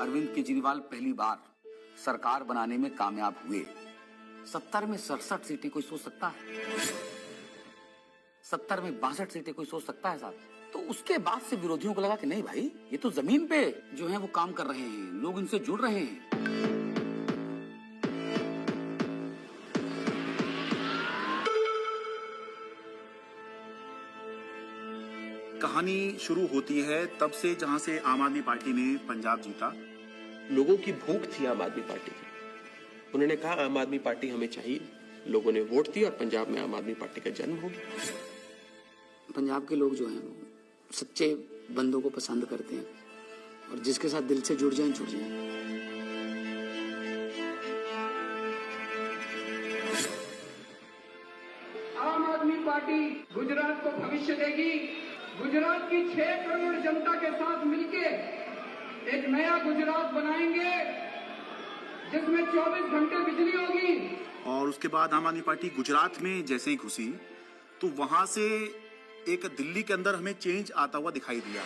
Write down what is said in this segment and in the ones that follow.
अरविंद केजरीवाल पहली बार सरकार बनाने में कामयाब हुए। 70 में 67 सीटें कोई सोच सकता है? 70 में 62 सीटें कोई सोच सकता है साहब? तो उसके बाद से विरोधियों को लगा कि नहीं भाई, ये तो जमीन पे जो है वो काम कर रहे हैं, लोग इनसे जुड़ रहे हैं। कहानी शुरू होती है तब से जहां से आम आदमी पार्टी ने पंजाब जीता। लोगों की भूख थी आम आदमी पार्टी की। उन्होंने कहा आम आदमी पार्टी हमें चाहिए, लोगों ने वोट दिया और पंजाब में आम आदमी पार्टी का जन्म हो गया। पंजाब के लोग जो हैं वो सच्चे बंदों को पसंद करते हैं और जिसके साथ दिल से जुड़ जाएं जुड़ जाएं। आम आदमी पार्टी गुजरात को भविष्य देगी। गुजरात की 6 करोड़ जनता के साथ मिलके एक नया गुजरात बनाएंगे जिसमें 24 घंटे बिजली होगी। और उसके बाद आम आदमी पार्टी गुजरात में जैसे ही घुसी तो वहां से एक दिल्ली के अंदर हमें चेंज आता हुआ दिखाई दिया।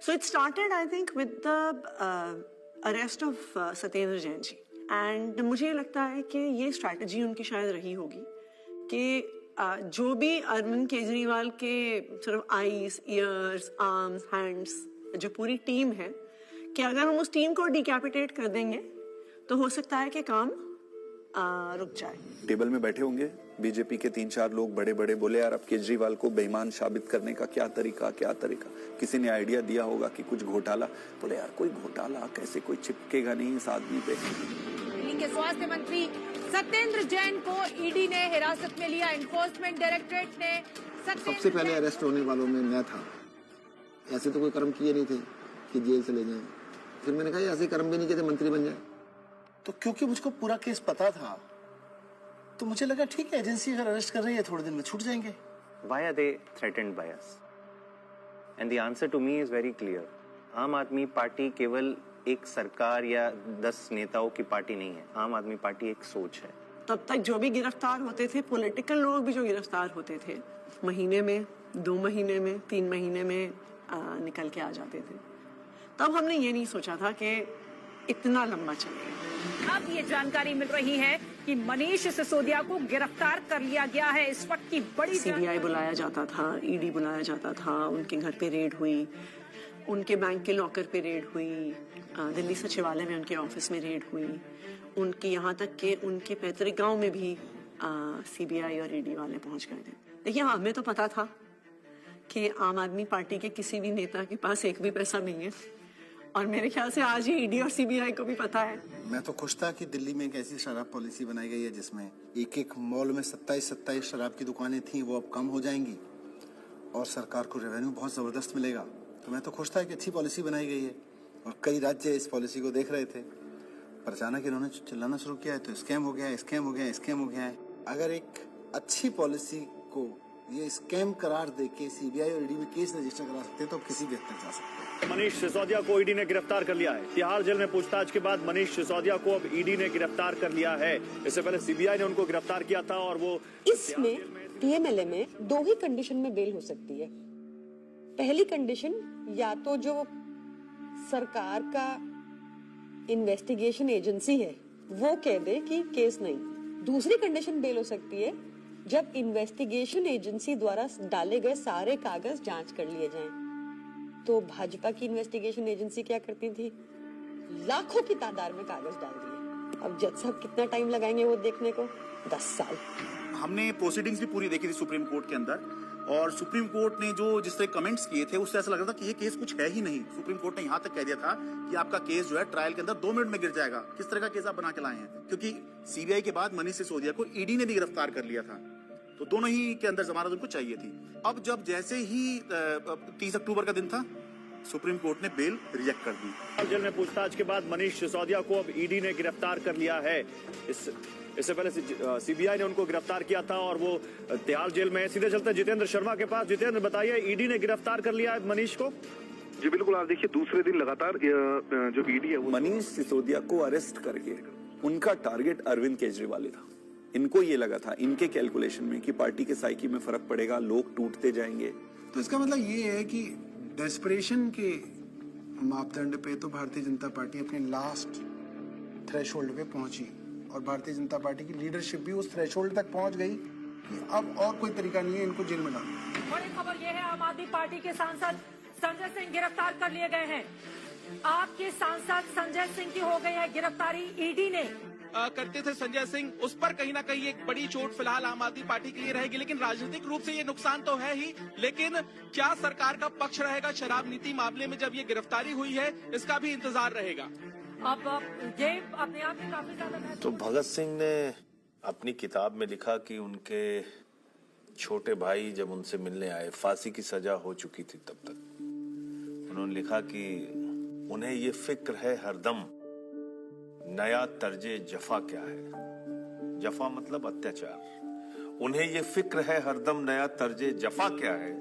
So it started, I think, with the arrest of Satyendra Jain ji. And मुझे लगता है कि ये स्ट्रैटेजी उनकी शायद रही होगी कि जो भी अरविंद केजरीवाल के सिर्फ आईज, ईयर्स, आर्म्स, हैंड्स, जो पूरी टीम है, कि अगर हम उस टीम को डिकैपिटेट कर देंगे तो हो सकता है कि काम रुक जाए। टेबल में बैठे होंगे बीजेपी के 3-4 लोग बड़े बड़े, बोले यार अब केजरीवाल को बेईमान साबित करने का क्या तरीका। किसी ने आइडिया दिया होगा कि कुछ घोटाला, बोले यार कोई घोटाला कैसे, कोई चिपकेगा नहीं इस आदमी पे। दिल्ली के स्वास्थ्य मंत्री सत्येंद्र जैन को ईडी ने हिरासत में लिया। एनफोर्समेंट डायरेक्टरेट ने सबसे पहले अरेस्ट होने वालों में मैं था। ऐसे तो कोई कर्म किए नहीं थे कि जेल से ले जाए। फिर मैंने कहा ऐसे कर्म भी नहीं किए थे मंत्री बन जाए। तो क्योंकि मुझको पूरा केस पता था तो मुझे लगा ठीक है, एजेंसी अगर अरेस्ट कर रही है थोड़े दिन में छूट जाएंगे। Why are they threatened by us? And the answer to me is very clear. आम आदमी पार्टी केवल एक सरकार या 10 नेताओं की पार्टी नहीं है। आम आदमी पार्टी एक सोच है। तब तक जो भी गिरफ्तार होते थे, पॉलिटिकल लोग भी जो गिरफ्तार होते थे, महीने में, 2 महीने में, 3 महीने में निकल के आ जाते थे। तब हमने ये नहीं सोचा था कि इतना लंबा चलेगा। अब ये जानकारी मिल रही है कि मनीष सिसोदिया को गिरफ्तार कर लिया गया है। इस वक्त की बड़ी सीबीआई बुलाया जाता था, ईडी बुलाया जाता था, उनके घर पे रेड हुई, उनके बैंक के लॉकर पे रेड हुई, दिल्ली सचिवालय में उनके ऑफिस में रेड हुई, उनकी यहाँ तक के उनके पैतृक गांव में भी सीबीआई और ईडी वाले पहुंच गए थे। देखिए हमें तो पता था कि आम आदमी पार्टी के किसी भी नेता के पास एक भी पैसा नहीं है और मेरे ख्याल से आज ही ईडी और सीबीआई को भी पता है। मैं तो खुश था कि दिल्ली में एक ऐसी शराब पॉलिसी बनाई गई है जिसमें एक मॉल में 27 शराब की दुकानें थी, वो अब कम हो जाएंगी और सरकार को रेवेन्यू बहुत जबरदस्त मिलेगा। तो मैं तो खुश था कि अच्छी पॉलिसी बनाई गई है और कई राज्य इस पॉलिसी को देख रहे थे, पर अचानक इन्होंने चिल्लाना शुरू किया है तो स्कैम हो गया है। अगर एक अच्छी पॉलिसी को ये स्कैम करार देके सीबीआई और ईडी में केस रजिस्टर करा सकते तो किसी भी हद तक जा सकते। मनीष सिसोदिया को ईडी ने गिरफ्तार कर लिया है। तिहाड़ जेल में पूछताछ के बाद मनीष सिसोदिया को अब ईडी ने गिरफ्तार कर लिया है। इससे पहले सीबीआई ने उनको गिरफ्तार किया था और वो इसमें टीएमएलए में 2 ही कंडीशन में बेल हो सकती है। पहली कंडीशन या तो जो सरकार का इन्वेस्टिगेशन एजेंसी है वो कह दे कि केस नहीं। दूसरी कंडीशन बेल हो सकती है जब इन्वेस्टिगेशन एजेंसी द्वारा डाले गए सारे कागज जांच कर लिए जाएं। तो भाजपा की इन्वेस्टिगेशन एजेंसी क्या करती थी, लाखों की तादाद में कागज डाल दिए। अब जज साहब कितना टाइम लगाएंगे वो देखने को, 10 साल। हमने प्रोसीडिंग्स भी पूरी देखी थी सुप्रीम कोर्ट के अंदर। और सुप्रीम कोर्ट ने जो जिस तरह कमेंट्स किए थे उससे ऐसा लग रहा था कि ये केस कुछ है ही नहीं। सुप्रीम कोर्ट ने यहाँ तक कह दिया था कि आपका केस जो है ट्रायल के अंदर 2 मिनट में गिर जाएगा। किस तरह का केस आप बना के लाए हैं? क्योंकि सीबीआई के बाद मनीष सिसोदिया को ईडी ने भी गिरफ्तार कर लिया था, तो दोनों ही के अंदर जमानत उनको चाहिए थी। अब जब जैसे ही 30 अक्टूबर का दिन था, सुप्रीम कोर्ट ने बेल रिजेक्ट कर दी। जेल में पूछताछ के बाद मनीष सिसोदिया को अब ईडी ने गिरफ्तार कर लिया है। इससे पहले सीबीआई ने उनको गिरफ्तार किया था और वो तिहाड़ जेल में। सीधे चलते हैं जितेंद्र शर्मा के पास। जितेंद्र, बताइए, ईडी ने गिरफ्तार कर लिया है मनीष को? जी बिल्कुल, आप देखिए दूसरे दिन लगातार जो ईडी है वो मनीष सिसोदिया को अरेस्ट करके उनका टारगेट अरविंद केजरीवाल था। इनको ये लगा था, इनके कैलकुलेशन में, कि पार्टी के साइकी में फर्क पड़ेगा, लोग टूटते जाएंगे। तो इसका मतलब ये है कि डेस्परेशन के मापदंड पे तो भारतीय जनता पार्टी अपने लास्ट थ्रेशोल्ड पे पहुंची और भारतीय जनता पार्टी की लीडरशिप भी उस थ्रेशोल्ड तक पहुंच गई कि अब और कोई तरीका नहीं है इनको जेल में डालने। बड़ी खबर यह है, आम आदमी पार्टी के सांसद संजय सिंह गिरफ्तार कर लिए गए हैं। आपके सांसद संजय सिंह की हो गई है गिरफ्तारी। ईडी ने करते थे संजय सिंह, उस पर कहीं ना कहीं एक बड़ी चोट फिलहाल आम आदमी पार्टी के लिए रहेगी। लेकिन राजनीतिक रूप से ये नुकसान तो है ही, लेकिन क्या सरकार का पक्ष रहेगा शराब नीति मामले में जब ये गिरफ्तारी हुई है, इसका भी इंतजार रहेगा। अब ये अपने आप में काफी ज्यादा। तो भगत सिंह ने अपनी किताब में लिखा कि उनके छोटे भाई जब उनसे मिलने आए, फांसी की सजा हो चुकी थी तब तक, उन्होंने लिखा कि उन्हें ये फिक्र है हरदम नया तर्जे जफा क्या है। जफा मतलब अत्याचार। उन्हें ये फिक्र है हरदम नया तर्जे जफा क्या है।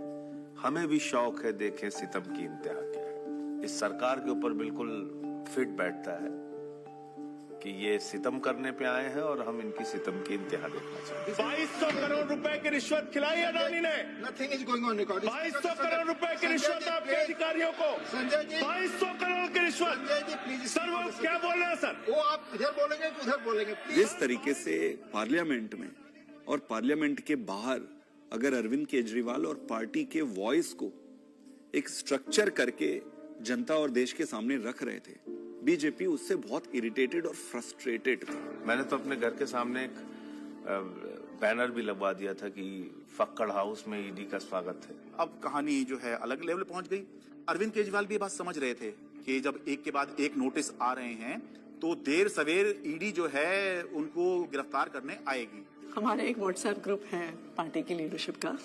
हमें भी शौक है देखें सितम की इंतहा क्या है। इस सरकार के ऊपर बिल्कुल फिट बैठता है कि ये सितम करने पे आए हैं और हम इनकी सितम की इंतहा देखना चाहते हैं। 2200 करोड़ रुपए की रिश्वत खिलाई अडानी ने। Nothing is going on record. 2200 crore रुपए की रिश्वत आपके अधिकारियों को। संजय जी, 2200 करोड़ की रिश्वत। संजय जी प्लीज। सर वो क्या बोल रहे हैं सर? वो आप इधर बोलेंगे कि उधर बोलेंगे? जिस तरीके से पार्लियामेंट में और पार्लियामेंट के बाहर अगर अरविंद केजरीवाल और पार्टी के वॉइस को एक स्ट्रक्चर करके जनता और देश के सामने रख रहे थे, बीजेपी उससे बहुत इरिटेटेड और फ्रस्ट्रेटेड था। मैंने तो अपने घर के सामने एक बैनर भी लगवा दिया था कि फक्कड़ हाउस में ईडी का स्वागत है। अब कहानी जो है अलग लेवल पहुंच गई। अरविंद केजरीवाल भी ये बात समझ रहे थे कि जब एक के बाद एक नोटिस आ रहे हैं तो देर सवेर ईडी जो है उनको गिरफ्तार करने आएगी। हमारा एक व्हाट्सएप ग्रुप है पार्टी की लीडरशिप का,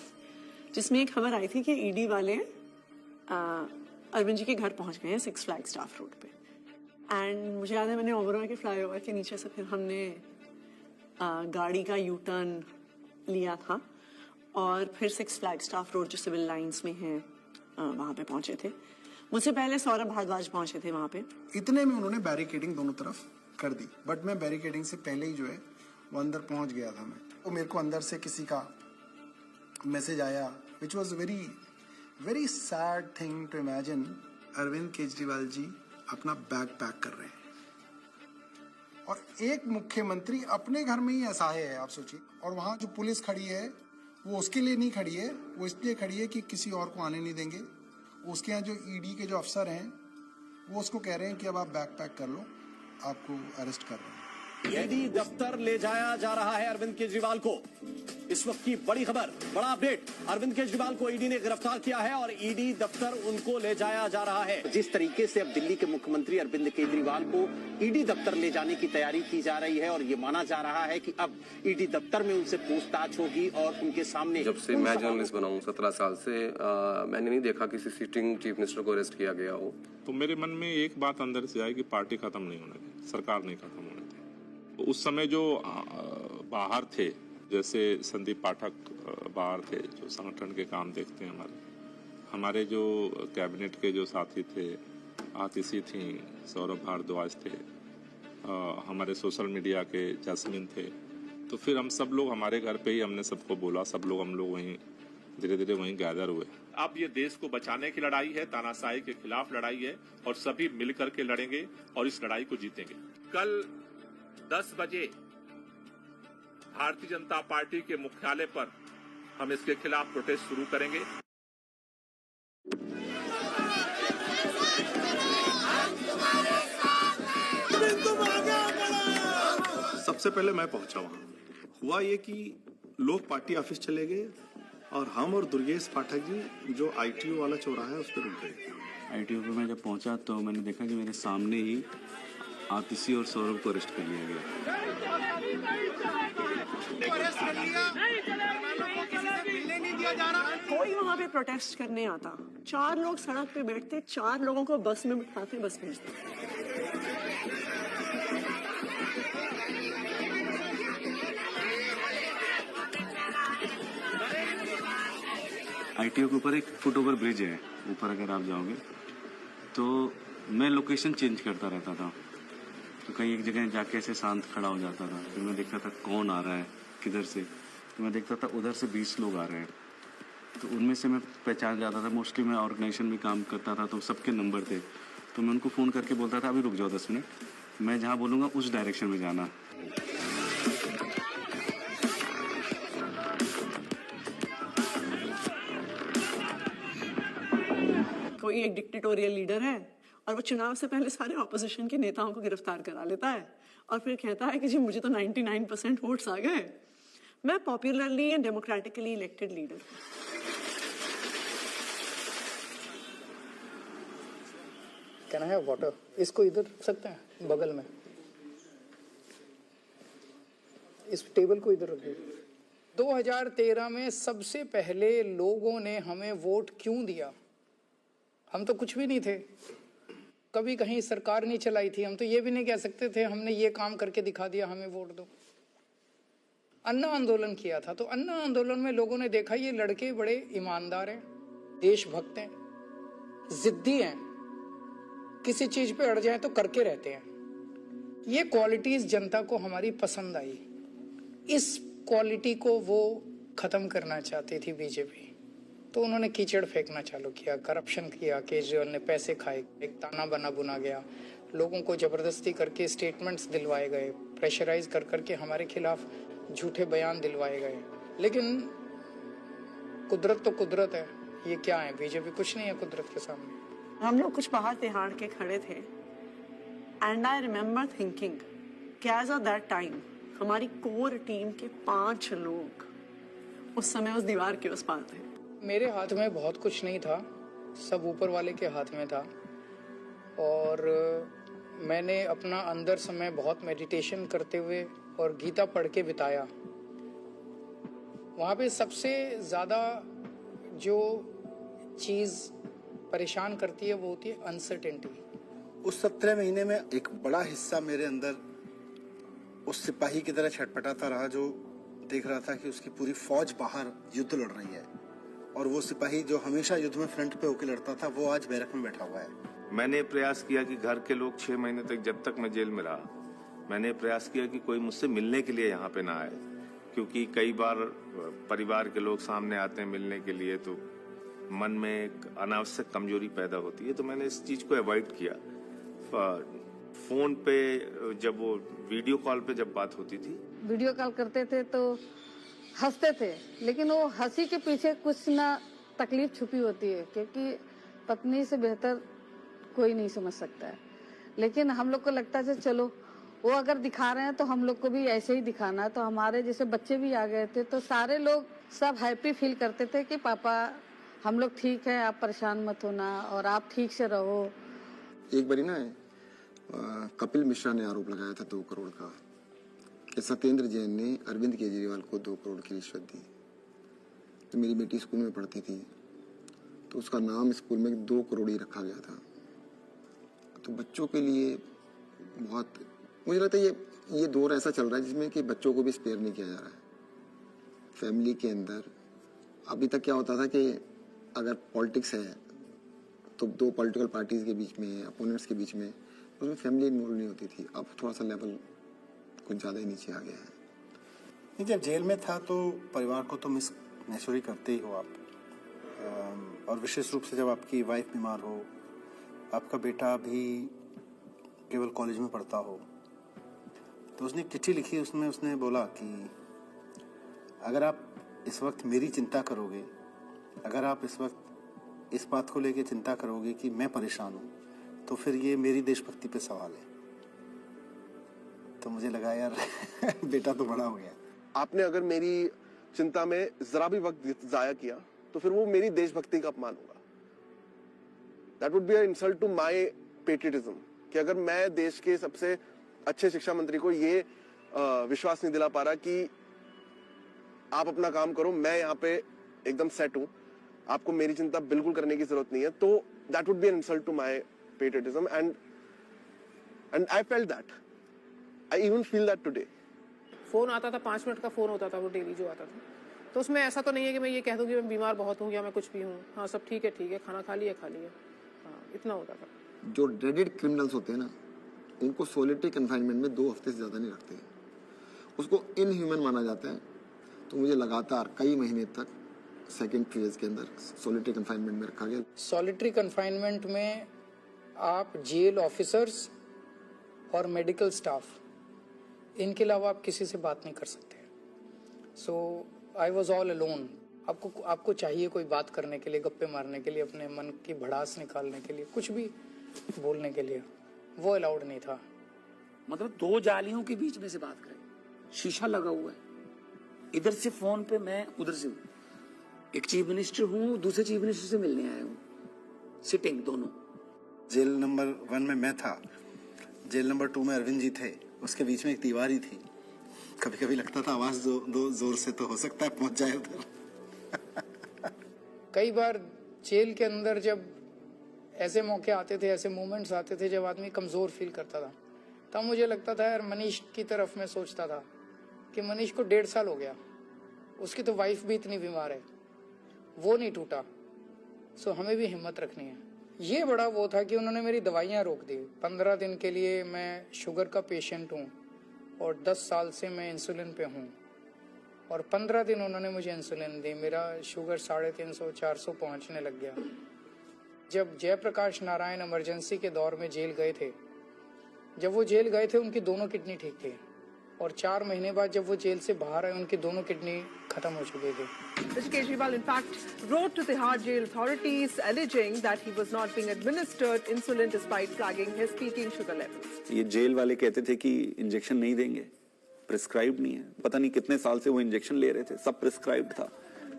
जिसमें एक खबर आई थी कि ईडी वाले अरविंद जी के घर पहुंच गए हैं 6 फ्लैग स्टाफ रोड पे। एंड मुझे याद है मैंने ओबरॉय के फ्लाईओवर के नीचे से फिर हमने गाड़ी का यू टर्न लिया था और फिर 6 फ्लैग स्टाफ रोड जो सिविल लाइंस में है वहां पे पहुंचे थे। मुझसे पहले सौरभ भारद्वाज पहुंचे थे वहां पे। इतने में उन्होंने बैरिकेडिंग दोनों तरफ कर दी, बट मैं बैरिकेडिंग से पहले ही जो है वो अंदर पहुंच गया था। मैं तो मेरे को अंदर से किसी का मैसेज आया which was very sad thing to imagine. Arvind Kejriwal ji अपना बैग पैक कर रहे हैं और एक मुख्यमंत्री अपने घर में ही असहाय है, आप सोचिए। और वहां जो पुलिस खड़ी है वो उसके लिए नहीं खड़ी है, वो इसलिए खड़ी है कि किसी और को आने नहीं देंगे। उसके यहाँ जो ईडी के जो अफसर हैं वो उसको कह रहे हैं कि अब आप बैग पैक कर लो, आपको अरेस्ट कर रहे हैं। ईडी दफ्तर ले जाया जा रहा है अरविंद केजरीवाल को। इस वक्त की बड़ी खबर, बड़ा अपडेट, अरविंद केजरीवाल को ईडी ने गिरफ्तार किया है और ईडी दफ्तर उनको ले जाया जा रहा है। जिस तरीके से अब दिल्ली के मुख्यमंत्री अरविंद केजरीवाल को ईडी दफ्तर ले जाने की तैयारी की जा रही है और ये माना जा रहा है कि अब ईडी दफ्तर में उनसे पूछताछ होगी और उनके सामने। जब से मैं जर्नलिस्ट बना हूँ 17 साल से, मैंने नहीं देखा किसी सिटिंग चीफ मिनिस्टर को अरेस्ट किया गया हो। तो मेरे मन में एक बात अंदर से आई कि पार्टी खत्म नहीं होने दी, सरकार नहीं खत्म होने दी। उस समय जो बाहर थे, जैसे संदीप पाठक बाहर थे जो संगठन के काम देखते हैं, हमारे जो कैबिनेट के जो साथी थे, आतिशी थी, सौरभ भारद्वाज थे, हमारे सोशल मीडिया के जैस्मिन थे। तो फिर हम सब लोग हमारे घर पे ही हमने सबको बोला, हम लोग वहीं धीरे धीरे वहीं गैदर हुए। अब ये देश को बचाने की लड़ाई है, तानाशाही के खिलाफ लड़ाई है और सभी मिलकर के लड़ेंगे और इस लड़ाई को जीतेंगे। कल 10 बजे भारतीय जनता पार्टी के मुख्यालय पर हम इसके खिलाफ प्रोटेस्ट शुरू करेंगे। सबसे पहले मैं पहुंचा वहां। हुआ ये कि लोग पार्टी ऑफिस चले गए और हम और दुर्गेश पाठक जी जो ITO वाला चौराहा है उस पर रुक गए। ITO पे मैं जब पहुंचा तो मैंने देखा कि मेरे सामने ही आतिशी और सौरभ को अरेस्ट कर लिया गया। कोई वहाँ पे प्रोटेस्ट करने आता, 4 लोग सड़क पे बैठते, 4 लोगों को बस में बिठाते, बस भेजते। ITO के ऊपर एक फुट ओवर ब्रिज है, ऊपर अगर आप जाओगे तो मैं लोकेशन चेंज करता रहता था, तो कहीं एक जगह जाके ऐसे शांत खड़ा हो जाता था, फिर मैं देखता था कौन आ रहा है किधर से, तो मैं देखता था उधर से 20 लोग आ रहे हैं, तो उनमें से मैं पहचान जाता था। मोस्टली मैं ऑर्गेनाइजेशन में काम करता था तो सबके नंबर थे, तो मैं उनको फ़ोन करके बोलता था अभी रुक जाओ 10 मिनट, मैं जहाँ बोलूँगा उस डायरेक्शन में जाना। कोई एक डिक्टेटोरियल लीडर है और वो चुनाव से पहले सारे ऑपोजिशन के नेताओं को गिरफ्तार करा लेता है और फिर कहता है कि जी मुझे तो 99% वोट्स आ गए, मैं popularly and democratically elected leader. Can I have water? इसको इधर रख सकते हैं बगल में, इस टेबल को इधर रख दीजिए। 2013 में सबसे पहले लोगों ने हमें वोट क्यों दिया? हम तो कुछ भी नहीं थे, कभी कहीं सरकार नहीं चलाई थी, हम तो ये भी नहीं कह सकते थे हमने ये काम करके दिखा दिया हमें वोट दो। अन्ना आंदोलन किया था, तो अन्ना आंदोलन में लोगों ने देखा ये लड़के बड़े ईमानदार हैं, देशभक्त हैं, जिद्दी हैं, किसी चीज पे अड़ जाए तो करके रहते हैं। ये क्वालिटीज जनता को हमारी पसंद आई, इस क्वालिटी को वो खत्म करना चाहती थी बीजेपी, तो उन्होंने कीचड़ फेंकना चालू किया, करप्शन किया, केजरीवाल ने पैसे खाए, एक ताना बना बुना गया, लोगों को जबरदस्ती करके स्टेटमेंट्स दिलवाए गए, प्रेशराइज कर करके हमारे खिलाफ झूठे बयान दिलवाए गए। लेकिन कुदरत तो कुदरत है, ये क्या है, बीजेपी कुछ नहीं है कुदरत के सामने। हम लोग कुछ पहाड़ तिहाड़ के खड़े थे एंड आई रिमेम्बर थिंकिंग कि एज ऑफ दैट टाइम हमारी कोर टीम के 5 लोग उस समय उस दीवार के उस पार थे। मेरे हाथ में बहुत कुछ नहीं था, सब ऊपर वाले के हाथ में था, और मैंने अपना अंदर समय बहुत मेडिटेशन करते हुए और गीता पढ़ के बिताया। वहाँ पे सबसे ज़्यादा जो चीज़ परेशान करती है वो होती है अनसर्टेनिटी। उस 17 महीने में एक बड़ा हिस्सा मेरे अंदर उस सिपाही की तरह छटपटाता रहा जो देख रहा था कि उसकी पूरी फौज बाहर युद्ध लड़ रही है, और वो सिपाही जो हमेशा युद्ध में फ्रंट पे होकर लड़ता था वो आज बैरक में बैठा हुआ है। मैंने प्रयास किया कि घर के लोग 6 महीने तक, जब तक मैं जेल में रहा, मैंने प्रयास किया कि कोई मुझसे मिलने के लिए यहाँ पे ना आए, क्योंकि कई बार परिवार के लोग सामने आते हैं मिलने के लिए तो मन में एक अनावश्यक कमजोरी पैदा होती है, तो मैंने इस चीज को अवॉइड किया। फोन पे जब वो वीडियो कॉल पे जब बात होती थी, वीडियो कॉल करते थे तो हंसते थे, लेकिन वो हंसी के पीछे कुछ ना तकलीफ छुपी होती है, क्योंकि पत्नी से बेहतर कोई नहीं समझ सकता है। लेकिन हम लोग को लगता है चलो वो अगर दिखा रहे हैं तो हम लोग को भी ऐसे ही दिखाना है, तो हमारे जैसे बच्चे भी आ गए थे, तो सारे लोग सब हैप्पी फील करते थे कि पापा हम लोग ठीक है, आप परेशान मत होना और आप ठीक से रहो। एक बारी ना कपिल मिश्रा ने आरोप लगाया था 2 करोड़ का कि सत्येंद्र जैन ने अरविंद केजरीवाल को 2 करोड़ की रिश्वत दी। तो मेरी बेटी स्कूल में पढ़ती थी, तो उसका नाम स्कूल में 2 करोड़ ही रखा गया था। तो बच्चों के लिए बहुत, मुझे लगता है ये दौर ऐसा चल रहा है जिसमें कि बच्चों को भी स्पेयर नहीं किया जा रहा है। फैमिली के अंदर अभी तक क्या होता था कि अगर पॉलिटिक्स है तो 2 पॉलिटिकल पार्टीज के बीच में, अपोनेंट्स के बीच में, उसमें फैमिली इन्वॉल्व नहीं होती थी। अब थोड़ा सा लेवल कुछ ज़्यादा ही नीचे आ गया है। जब जेल में था तो परिवार को तो मिस नेचुरली करते ही हो आप, और विशेष रूप से जब आपकी वाइफ बीमार हो, आपका बेटा भी केवल कॉलेज में पढ़ता हो, तो उसने एक चिट्ठी लिखी, उसमें उसने बोला कि अगर आप इस वक्त मेरी चिंता करोगे, अगर आप इस वक्त इस बात को लेके चिंता करोगे कि मैं परेशान हूँ, तो फिर ये मेरी देशभक्ति पे सवाल है। तो मुझे लगा यार बेटा तो बड़ा हो गया। आपने अगर मेरी चिंता में जरा भी वक्त जाया किया तो फिर वो मेरी देशभक्ति का अपमान होगा। That would be a insult to my patriotism कि अगर मैं देश के सबसे अच्छे शिक्षा मंत्री को ये विश्वास नहीं दिला पा रहा कि आप अपना काम करो, मैं यहाँ पे एकदम सेट हूं, आपको मेरी चिंता बिल्कुल करने की जरूरत नहीं है, तो that would be an insult to my patriotism and I felt that, I even feel that today. Phone आता था, 5 मिनट का फोन होता था वो डेली जो आता था, तो उसमें ऐसा तो नहीं है कि मैं ये कह दूं कि मैं बीमार बहुत हूँ या मैं कुछ भी हूँ, हाँ सब ठीक है, खाना खा लिया, हाँ इतना होता था। जो ड्रेडेड क्रिमिनल्स होते हैं ना, उनको सोलिटरी कन्फाइनमेंट में 2 हफ्ते से ज्यादा नहीं रखते, उसको इनह्यूमन माना जाता है। तो मुझे लगातार कई महीने तक सेकेंड फेज के अंदर सोलिटरी कन्फाइनमेंट में रखा गया। सॉलिटरी कन्फाइनमेंट में आप जेल ऑफिसर्स और मेडिकल स्टाफ, इनके अलावा आप किसी से बात नहीं कर सकते। सो आई वॉज ऑल अलोन। आपको चाहिए कोई बात करने के लिए, गप्पे मारने के लिए, अपने मन की भड़ास निकालने के लिए, कुछ भी बोलने के लिए, वो अलाउड नहीं था। मतलब 2 जालियों के बीच में से बात करें, शीशा लगा हुआ है, इधर से फोन पे मैं उधर से हूँ, एक चीफ मिनिस्टर हूँ, दूसरे चीफ मिनिस्टर से मिलने आया हूँ, सिटिंग दोनों। जेल नंबर 1 में मैं था, जेल नंबर 2 में अरविंद जी थे, उसके बीच में एक दीवार ही थी। कभी कभी लगता था आवाज दो जोर से तो हो सकता है पहुंच जाए उधर। कई बार जेल के अंदर जब ऐसे मौके आते थे, ऐसे मोमेंट्स आते थे जब आदमी कमजोर फील करता था, तब मुझे लगता था यार मनीष की तरफ मैं सोचता था कि मनीष को 1.5 साल हो गया, उसकी तो वाइफ भी इतनी बीमार है, वो नहीं टूटा, सो हमें भी हिम्मत रखनी है। ये बड़ा वो था कि उन्होंने मेरी दवाइयाँ रोक दी। 15 दिन के लिए मैं शुगर का पेशेंट हूँ और 10 साल से मैं इंसुलिन पे हूँ, और 15 दिन उन्होंने मुझे इंसुलिन दी, मेरा शुगर 350-400 पहुँचने लग गया। जब जयप्रकाश नारायण इमरजेंसी के दौर में जेल गए थे, जब वो जेल गए थे उनकी दोनों किडनी ठीक थी, और 4 महीने बाद जब वो जेल से बाहर आए उनकी दोनों किडनी खत्म हो चुकी थी। Mr. Kejriwal, in fact, wrote to the Tihar jail authorities alleging that he was not being administered insulin despite flagging his peaking sugar levels. ये जेल वाले कहते थे कि इंजेक्शन नहीं देंगे, प्रिस्क्राइब्ड नहीं है। पता नहीं कितने साल से वो इंजेक्शन ले रहे थे, सब प्रिस्क्राइब्ड था।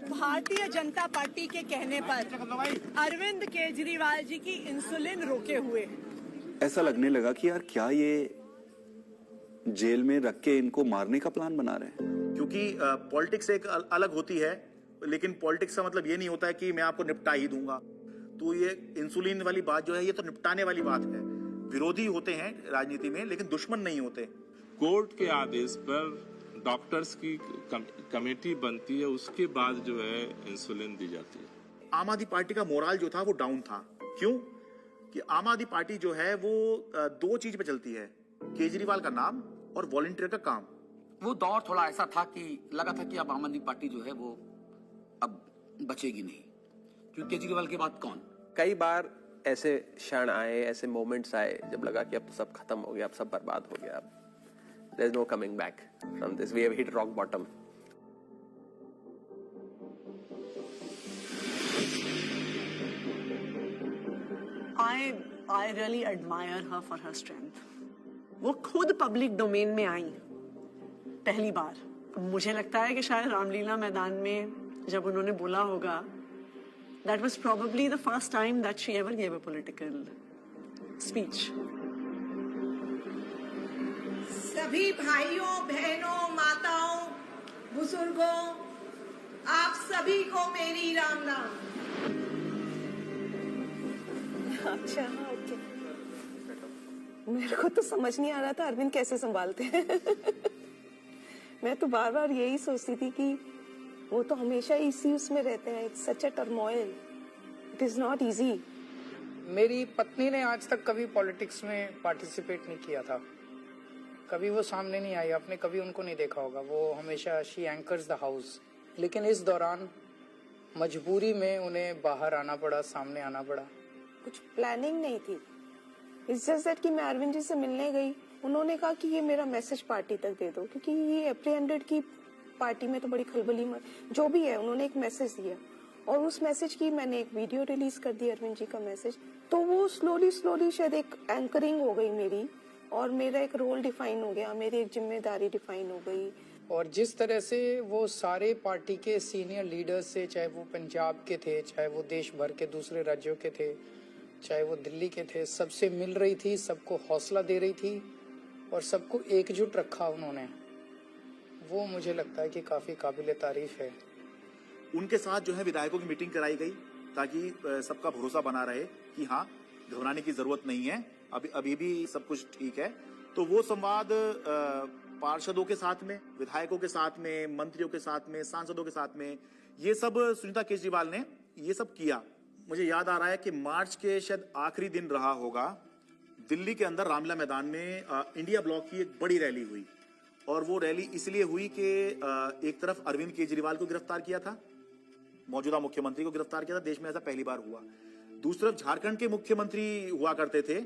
भारतीय जनता पार्टी के कहने पर अरविंद केजरीवाल जी की इंसुलिन रोके हुए। ऐसा लगने लगा कि यार क्या ये जेल में रख के इनको मारने का प्लान बना रहे हैं। क्योंकि पॉलिटिक्स एक अलग होती है, लेकिन पॉलिटिक्स का मतलब ये नहीं होता है कि मैं आपको निपटा ही दूंगा। तो ये इंसुलिन वाली बात जो है, ये तो निपटाने वाली बात है। विरोधी होते हैं राजनीति में, लेकिन दुश्मन नहीं होते। कोर्ट के आदेश पर डॉक्टर्स की कमेटी बनती है, उसके बाद जो है इंसुलिन दी जाती है। आम आदमी पार्टी का मोराल जो था वो डाउन था। क्यों? कि आम आदमी पार्टी जो है वो 2 चीज पे चलती है, केजरीवाल का नाम और वॉलंटियर का काम। वो दौर थोड़ा ऐसा था कि लगा था कि अब आम आदमी पार्टी जो है वो अब बचेगी नहीं, क्योंकि केजरीवाल के बाद कौन। कई बार ऐसे क्षण आए, ऐसे मोमेंट्स आए जब लगा कि अब तो सब खत्म हो गया, अब सब बर्बाद हो गया, अब there's no coming back from this, we have hit rock bottom. I really admire her for her strength. वो खुद पब्लिक डोमेन में आई पहली बार। मुझे लगता है कि शायद रामलीला मैदान में जब उन्होंने बोला होगा, that was probably the first time that she ever gave a political speech. सभी भाइयों, बहनों, माताओं, बुजुर्गों, आप सभी को मेरी राम नाम। अच्छा, ओके। मेरे को तो समझ नहीं आ रहा था अरविंद कैसे संभालते हैं। मैं तो बार बार यही सोचती थी कि वो तो हमेशा इसी उसमें रहते हैं, it's such a turmoil, it is not easy. मेरी पत्नी ने आज तक कभी पॉलिटिक्स में पार्टिसिपेट नहीं किया था, कभी वो सामने नहीं आई, आपने कभी उनको नहीं देखा होगा, वो हमेशा शी एंकर्स द हाउस। लेकिन इस दौरान मजबूरी में उन्हें बाहर आना पड़ा, सामने आना पड़ा। कुछ प्लानिंग नहीं थी, इट्स जस्ट दैट कि मैं अरविंद जी से मिलने गई, उन्होंने कहा कि ये मेरा मैसेज पार्टी तक दे दो, क्योंकि ये एप्रीहेंडेड की पार्टी में तो बड़ी खलबली जो भी है, उन्होंने एक मैसेज दिया और उस मैसेज की मैंने एक वीडियो रिलीज कर दी, अरविंद जी का मैसेज। तो वो स्लोली शायद एक एंकरिंग हो गई मेरी, और मेरा एक रोल डिफाइन हो गया, मेरी एक जिम्मेदारी डिफाइन हो गई। और जिस तरह से वो सारे पार्टी के सीनियर लीडर्स से, चाहे वो पंजाब के थे, चाहे वो देश भर के दूसरे राज्यों के थे, चाहे वो दिल्ली के थे, सबसे मिल रही थी, सबको हौसला दे रही थी और सबको एकजुट रखा उन्होंने, वो मुझे लगता है कि काफ़ी काबिल तारीफ है। उनके साथ जो है विधायकों की मीटिंग कराई गई ताकि सबका भरोसा बना रहे कि हाँ, घबराने की जरूरत नहीं है, अभी भी सब कुछ ठीक है। तो वो संवाद पार्षदों के साथ में, विधायकों के साथ में, मंत्रियों के साथ में, सांसदों के साथ में, ये सब सुनीता केजरीवाल ने ये सब किया। मुझे याद आ रहा है कि मार्च के शायद आखिरी दिन रहा होगा, दिल्ली के अंदर रामलीला मैदान में इंडिया ब्लॉक की एक बड़ी रैली हुई और वो रैली इसलिए हुई कि एक तरफ अरविंद केजरीवाल को गिरफ्तार किया था, मौजूदा मुख्यमंत्री को गिरफ्तार किया था, देश में ऐसा पहली बार हुआ। दूसरी तरफ झारखंड के मुख्यमंत्री हुआ करते थे,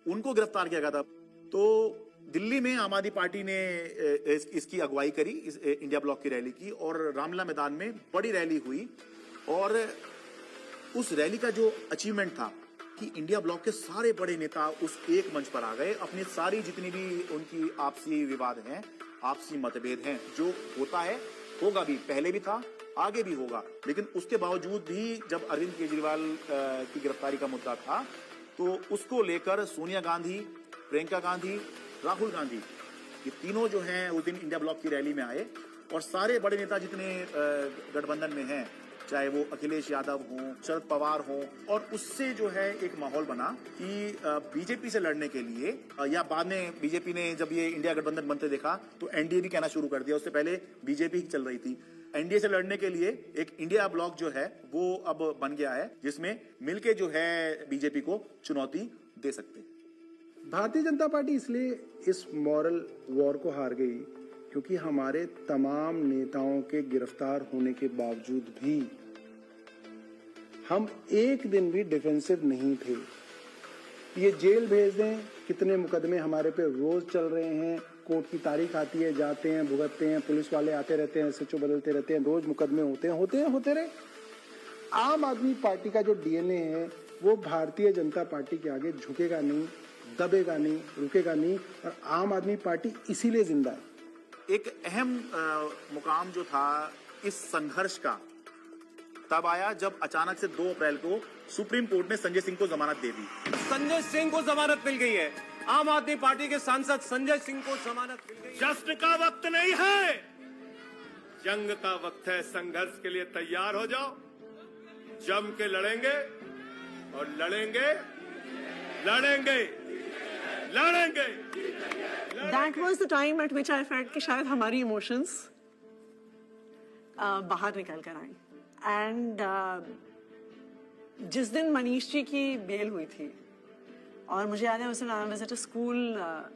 उनको गिरफ्तार किया गया था। तो दिल्ली में आम आदमी पार्टी ने इसकी अगुवाई करी, इस इंडिया ब्लॉक की रैली की, और रामलीला मैदान में बड़ी रैली हुई। और उस रैली का जो अचीवमेंट था कि इंडिया ब्लॉक के सारे बड़े नेता उस एक मंच पर आ गए, अपनी सारी जितनी भी उनकी आपसी विवाद हैं, आपसी मतभेद हैं, जो होता है, होगा भी, पहले भी था, आगे भी होगा, लेकिन उसके बावजूद भी जब अरविंद केजरीवाल की गिरफ्तारी का मुद्दा था तो उसको लेकर सोनिया गांधी, प्रियंका गांधी, राहुल गांधी, ये तीनों जो हैं उस दिन इंडिया ब्लॉक की रैली में आए और सारे बड़े नेता जितने गठबंधन में हैं, चाहे वो अखिलेश यादव हों, शरद पवार हों, और उससे जो है एक माहौल बना कि बीजेपी से लड़ने के लिए, या बाद में बीजेपी ने जब ये इंडिया गठबंधन बनते देखा तो एनडीए भी कहना शुरू कर दिया, उससे पहले बीजेपी ही चल रही थी। एनडीए से लड़ने के लिए एक इंडिया ब्लॉक जो है वो अब बन गया है, जिसमें मिलके जो है बीजेपी को चुनौती दे सकते हैं। भारतीय जनता पार्टी इसलिए इस मॉरल वॉर को हार गई क्योंकि हमारे तमाम नेताओं के गिरफ्तार होने के बावजूद भी हम एक दिन भी डिफेंसिव नहीं थे। ये जेल भेज दें, कितने मुकदमे हमारे पे रोज चल रहे हैं, कोर्ट की तारीख आती है, जाते हैं, भुगतते हैं, पुलिस वाले आते रहते हैं, एसएचओ बदलते रहते हैं, रोज मुकदमे होते रहे। आम आदमी पार्टी का जो डीएनए है वो भारतीय जनता पार्टी के आगे झुकेगा नहीं, दबेगा नहीं, रुकेगा नहीं, और आम आदमी पार्टी इसीलिए जिंदा है। एक अहम मुकाम जो था इस संघर्ष का तब आया जब अचानक से 2 अप्रैल को सुप्रीम कोर्ट ने संजय सिंह को जमानत दे दी। संजय सिंह को जमानत मिल गई है। आम आदमी पार्टी के सांसद संजय सिंह को जमानत मिल गई। जश्न का वक्त नहीं है, जंग का वक्त है। संघर्ष के लिए तैयार हो जाओ, जम के लड़ेंगे और लड़ेंगे। That was the time at which I felt कि शायद हमारी इमोशंस बाहर निकल कर आए। एंड जिस दिन मनीष जी की बेल हुई थी, और मुझे याद है उस दिन I was at a school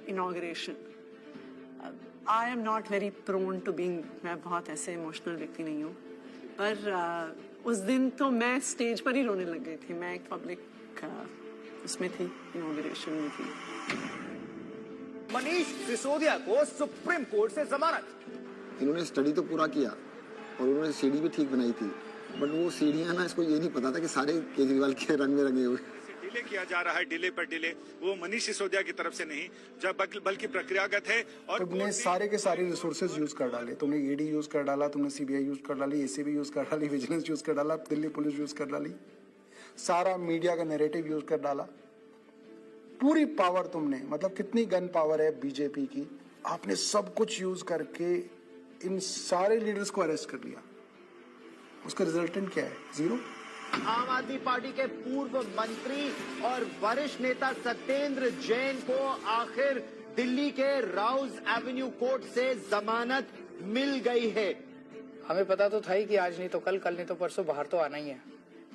inauguration. I am not very prone to being, मैं बहुत ऐसे इमोशनल व्यक्ति नहीं हूँ, पर उस दिन तो मैं स्टेज पर ही रोने लग गई थी। मैं एक पब्लिक उसमें थी, इनॉग्रेशन में थी। मनीष सिसोदिया को सुप्रीम कोर्ट से जमानत। इन्होंने स्टडी तो पूरा किया और उन्होंने सीढ़ी भी ठीक बनाई थी, बट वो सीढ़ियां ना, इसको ये नहीं पता था कि सारे केजरीवाल के रंग में रंगे हुए। डिले किया जा रहा है, डिले पर डिले, वो मनीष सिसोदिया की तरफ से नहीं, जब बल्कि प्रक्रियागत है। और तुमने सारे के सारे रिसोर्सेज यूज कर डाले, तुमने ईडी यूज कर डाला, तुमने सीबीआई यूज कर डाली, एसीबी यूज कर डाली, विजिलेंस यूज कर डाला, दिल्ली पुलिस यूज कर डाली, सारा मीडिया का नैरेटिव यूज कर डाला, पूरी पावर तुमने, मतलब कितनी गन पावर है बीजेपी की, आपने सब कुछ यूज करके इन सारे लीडर्स को अरेस्ट कर लिया। उसका रिजल्टेंट क्या है? 0। आम आदमी पार्टी के पूर्व मंत्री और वरिष्ठ नेता सत्येंद्र जैन को आखिर दिल्ली के राउज एवेन्यू कोर्ट से जमानत मिल गई है। हमें पता तो था ही कि आज नहीं तो कल, कल नहीं तो परसों बाहर तो आना ही है,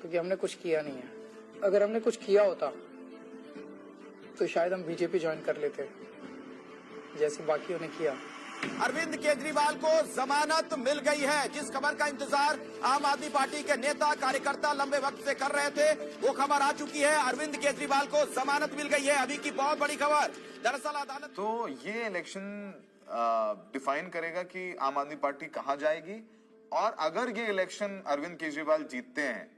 क्योंकि हमने कुछ किया नहीं है। अगर हमने कुछ किया होता तो शायद हम बीजेपी ज्वाइन कर लेते, जैसे बाकियों ने किया। अरविंद केजरीवाल को जमानत मिल गई है। जिस खबर का इंतजार आम आदमी पार्टी के नेता कार्यकर्ता लंबे वक्त से कर रहे थे, वो खबर आ चुकी है। अरविंद केजरीवाल को जमानत मिल गई है। अभी की बहुत बड़ी खबर, दरअसल अदालत तो ये इलेक्शन डिफाइन करेगा कि आम आदमी पार्टी कहां जाएगी, और अगर ये इलेक्शन अरविंद केजरीवाल जीतते हैं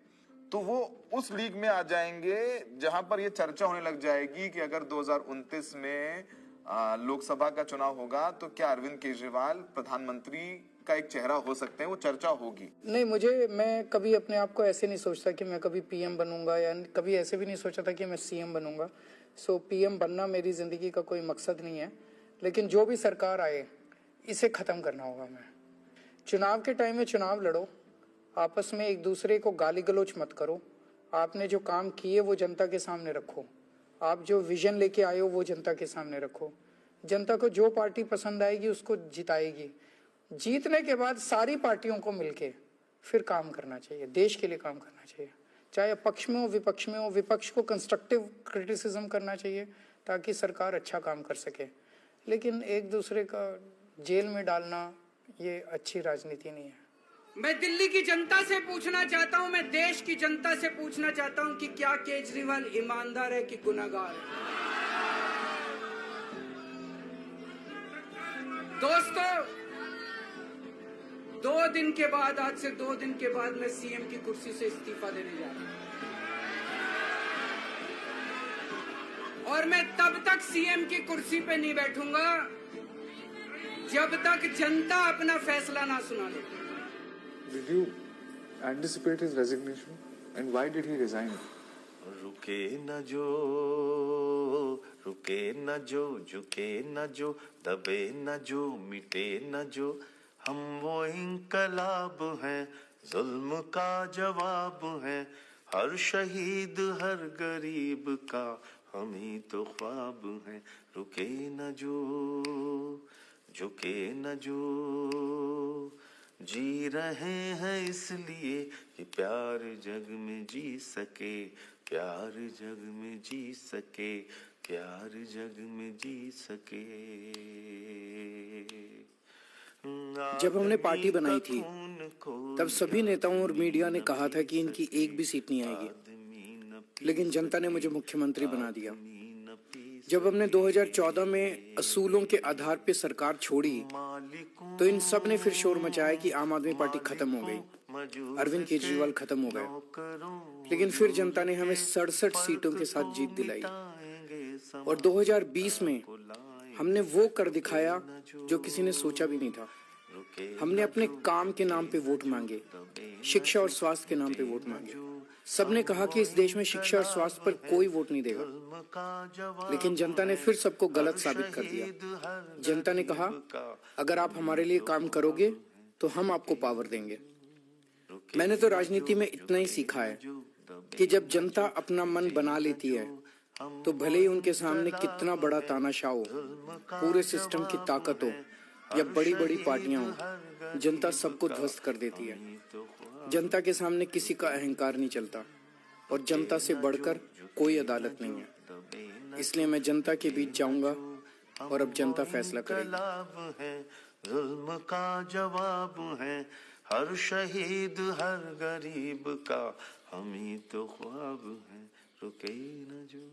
तो वो उस लीग में आ जाएंगे जहां पर ये चर्चा होने लग जाएगी कि अगर 2029 में लोकसभा का चुनाव होगा तो क्या अरविंद केजरीवाल प्रधानमंत्री का एक चेहरा हो सकते हैं, वो चर्चा होगी? नहीं, मैं कभी अपने आप को ऐसे नहीं सोचता कि मैं कभी पीएम बनूंगा, या कभी ऐसे भी नहीं सोचा था कि मैं सीएम बनूंगा। सो पीएम बनना मेरी जिंदगी का कोई मकसद नहीं है, लेकिन जो भी सरकार आए इसे खत्म करना होगा। मैं चुनाव के टाइम में चुनाव लड़ो, आपस में एक दूसरे को गाली गलौज मत करो, आपने जो काम किए वो जनता के सामने रखो, आप जो विजन लेके आए हो वो जनता के सामने रखो। जनता को जो पार्टी पसंद आएगी उसको जिताएगी। जीतने के बाद सारी पार्टियों को मिलके फिर काम करना चाहिए, देश के लिए काम करना चाहिए, चाहे पक्ष में हो विपक्ष में हो। विपक्ष को कंस्ट्रक्टिव क्रिटिसिज्म करना चाहिए ताकि सरकार अच्छा काम कर सके, लेकिन एक दूसरे का जेल में डालना ये अच्छी राजनीति नहीं है। मैं दिल्ली की जनता से पूछना चाहता हूं, मैं देश की जनता से पूछना चाहता हूं कि क्या केजरीवाल ईमानदार है कि गुनहगार है? दोस्तों, 2 दिन के बाद, आज से 2 दिन के बाद मैं सीएम की कुर्सी से इस्तीफा देने जा रहा हूं, और मैं तब तक सीएम की कुर्सी पे नहीं बैठूंगा जब तक जनता अपना फैसला ना सुना दे। Did you anticipate his resignation? And why did he resign? रुके न जो, रुके न जो, झुके न जो, दबे न जो, मिटे न जो, हम वो इंकलाब हैं, जुल्म का जवाब हैं, हर शहीद हर गरीब का हम ही तो ख्वाब हैं। रुके न जो, झुके न जो, जी रहे हैं इसलिए कि प्यार जग में जी सके, प्यार जग में जी सके, प्यार जग में जी सके। जब हमने पार्टी बनाई थी तब सभी नेताओं और मीडिया ने कहा था कि इनकी एक भी सीट नहीं आएगी, लेकिन जनता ने मुझे मुख्यमंत्री बना दिया। जब हमने 2014 में असूलों के आधार पे सरकार छोड़ी तो इन सब ने फिर शोर मचाया कि आम आदमी पार्टी खत्म हो गई, अरविंद केजरीवाल खत्म हो गए। लेकिन फिर जनता ने हमें 67 सीटों के साथ जीत दिलाई, और 2020 में हमने वो कर दिखाया जो किसी ने सोचा भी नहीं था। हमने अपने काम के नाम पे वोट मांगे, शिक्षा और स्वास्थ्य के नाम पे वोट मांगे। सबने कहा कि इस देश में शिक्षा और स्वास्थ्य पर कोई वोट नहीं देगा, लेकिन जनता ने फिर सबको गलत साबित कर दिया। जनता ने कहा, अगर आप हमारे लिए काम करोगे तो हम आपको पावर देंगे। मैंने तो राजनीति में इतना ही सीखा है कि जब जनता अपना मन बना लेती है तो भले ही उनके सामने कितना बड़ा तानाशाह हो, पूरे सिस्टम की ताकत हो या बड़ी बड़ी पार्टियां हो, जनता सबको ध्वस्त कर देती है। जनता के सामने किसी का अहंकार नहीं चलता, और जनता से बढ़कर कोई अदालत नहीं है। इसलिए मैं जनता के बीच जाऊंगा और अब जनता फैसला करेगी। जुल्म का जवाब है, हर शहीद हर गरीब का हम ही तो ख्वाब हैं। रुके न जो।